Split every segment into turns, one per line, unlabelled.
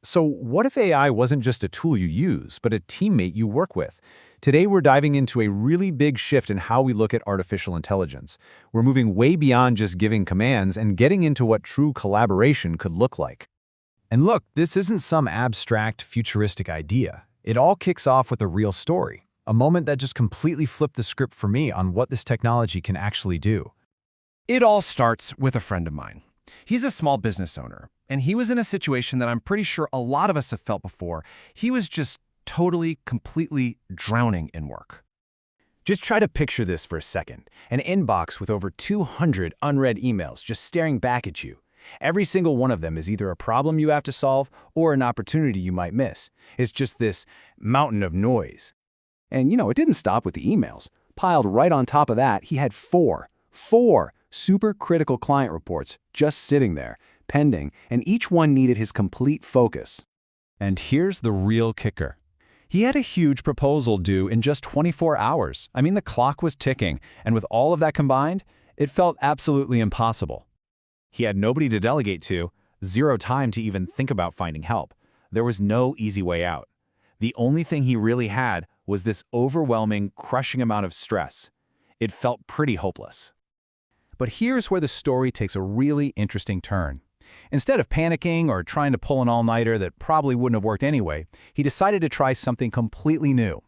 So what if AI wasn't just a tool you use, but a teammate you work with? Today, we're diving into a really big shift in how we look at artificial intelligence. We're moving way beyond just giving commands and getting into what true collaboration could look like.
And look, this isn't some abstract, futuristic idea. It all kicks off with a real story, a moment that just completely flipped the script for me on what this technology can actually do.
It all starts with a friend of mine. He's a small business owner, and he was in a situation that I'm pretty sure a lot of us have felt before. He was just totally, completely drowning in work.
Just try to picture this for a second. An inbox with over 200 unread emails just staring back at you. Every single one of them is either a problem you have to solve or an opportunity you might miss. It's just this mountain of noise.
And it didn't stop with the emails. Piled right on top of that, he had four super critical client reports just sitting there, pending, and each one needed his complete focus.
And here's the real kicker. He had a huge proposal due in just 24 hours. I mean, the clock was ticking, and with all of that combined, it felt absolutely impossible.
He had nobody to delegate to, zero time to even think about finding help. There was no easy way out. The only thing he really had was this overwhelming, crushing amount of stress. It felt pretty hopeless. But here's where the story takes a really interesting turn. Instead of panicking or trying to pull an all-nighter that probably wouldn't have worked anyway, he decided to try something completely new.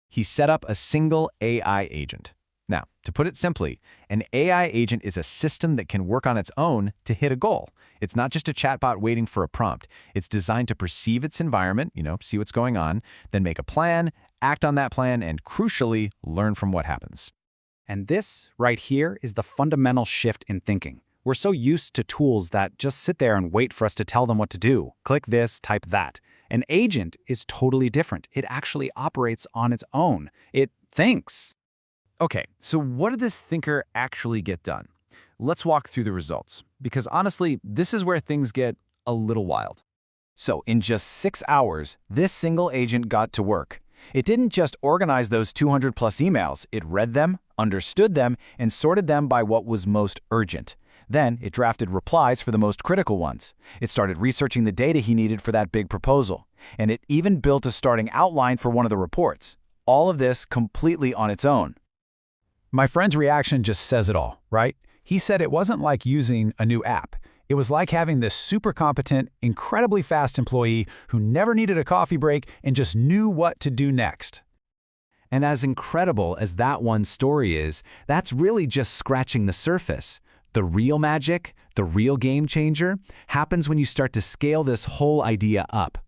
He set up a single AI agent. Now, to put it simply, an AI agent is a system that can work on its own to hit a goal. It's not just a chatbot waiting for a prompt. It's designed to perceive its environment, see what's going on, then make a plan, act on that plan, and crucially, learn from what happens.
And this, right here, is the fundamental shift in thinking. We're so used to tools that just sit there and wait for us to tell them what to do. Click this, type that. An agent is totally different. It actually operates on its own. It thinks.
Okay, so what did this thinker actually get done? Let's walk through the results, because honestly, this is where things get a little wild. So in just 6 hours, this single agent got to work. It didn't just organize those 200 plus emails, it read them, understood them, and sorted them by what was most urgent. Then it drafted replies for the most critical ones. It started researching the data he needed for that big proposal. And it even built a starting outline for one of the reports. All of this completely on its own.
My friend's reaction just says it all, right? He said it wasn't like using a new app. It was like having this super competent, incredibly fast employee who never needed a coffee break and just knew what to do next.
And as incredible as that one story is, that's really just scratching the surface. The real magic, the real game changer, happens when you start to scale this whole idea up.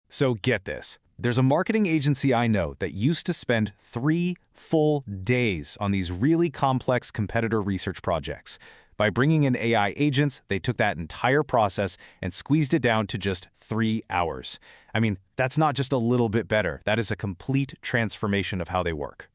So get this. There's a marketing agency I know that used to spend 3 full days on these really complex competitor research projects. By bringing in AI agents, they took that entire process and squeezed it down to just 3 hours. I mean, that's not just a little bit better. That is a complete transformation of how they work.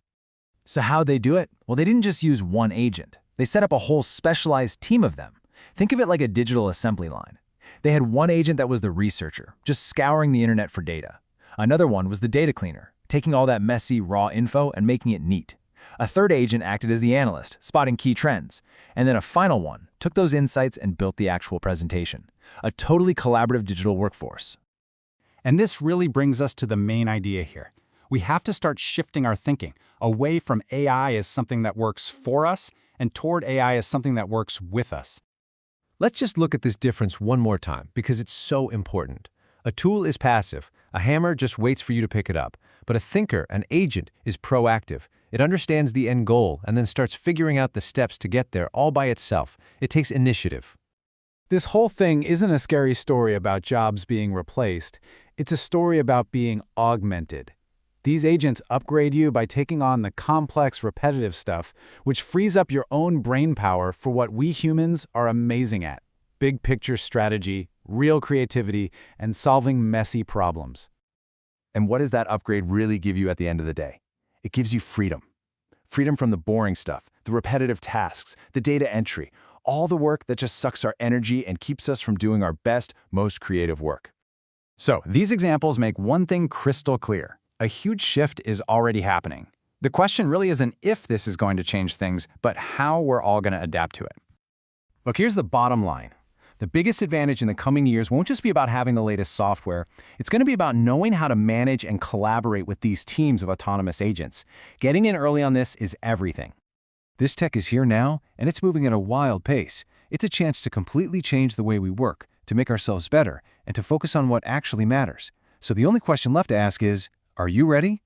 So how'd they do it? Well, they didn't just use one agent. They set up a whole specialized team of them. Think of it like a digital assembly line. They had one agent that was the researcher, just scouring the internet for data. Another one was the data cleaner, taking all that messy, raw info and making it neat. A third agent acted as the analyst, spotting key trends. And then a final one took those insights and built the actual presentation. A totally collaborative digital workforce.
And this really brings us to the main idea here. We have to start shifting our thinking away from AI as something that works for us and toward AI as something that works with us.
Let's just look at this difference one more time because it's so important. A tool is passive. A hammer just waits for you to pick it up. But a thinker, an agent, is proactive. It understands the end goal and then starts figuring out the steps to get there all by itself. It takes initiative.
This whole thing isn't a scary story about jobs being replaced. It's a story about being augmented. These agents upgrade you by taking on the complex, repetitive stuff, which frees up your own brain power for what we humans are amazing at: big picture strategy, real creativity, and solving messy problems.
And what does that upgrade really give you at the end of the day? It gives you freedom. Freedom from the boring stuff, the repetitive tasks, the data entry, all the work that just sucks our energy and keeps us from doing our best, most creative work.
So these examples make one thing crystal clear. A huge shift is already happening. The question really isn't if this is going to change things, but how we're all going to adapt to it. Look, here's the bottom line.
The biggest advantage in the coming years won't just be about having the latest software. It's going to be about knowing how to manage and collaborate with these teams of autonomous agents. Getting in early on this is everything. This tech is here now, and it's moving at a wild pace. It's a chance to completely change the way we work, to make ourselves better, and to focus on what actually matters. So the only question left to ask is, are you ready?